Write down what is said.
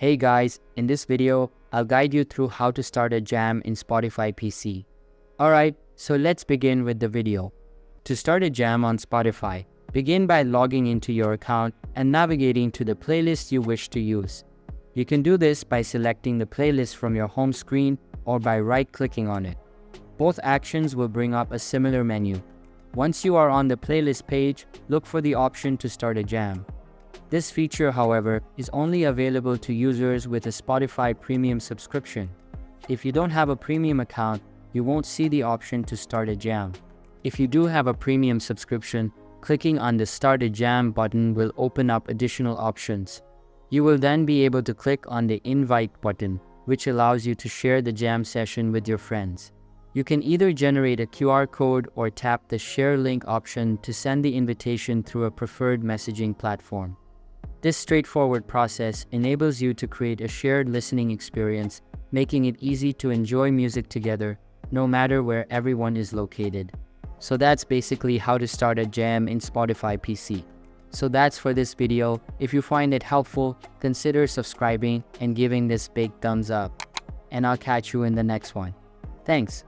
Hey guys, in this video, I'll guide you through how to start a jam in Spotify PC. Alright, so let's begin with the video. To start a jam on Spotify, begin by logging into your account and navigating to the playlist you wish to use. You can do this by selecting the playlist from your home screen or by right-clicking on it. Both actions will bring up a similar menu. Once you are on the playlist page, look for the option to start a jam. This feature, however, is only available to users with a Spotify Premium subscription. If you don't have a premium account, you won't see the option to start a jam. If you do have a premium subscription, clicking on the Start a Jam button will open up additional options. You will then be able to click on the Invite button, which allows you to share the jam session with your friends. You can either generate a QR code or tap the Share Link option to send the invitation through a preferred messaging platform. This straightforward process enables you to create a shared listening experience, making it easy to enjoy music together, no matter where everyone is located. So that's basically how to start a jam in Spotify PC. So that's for this video. If you find it helpful, consider subscribing and giving this big thumbs up. And I'll catch you in the next one. Thanks.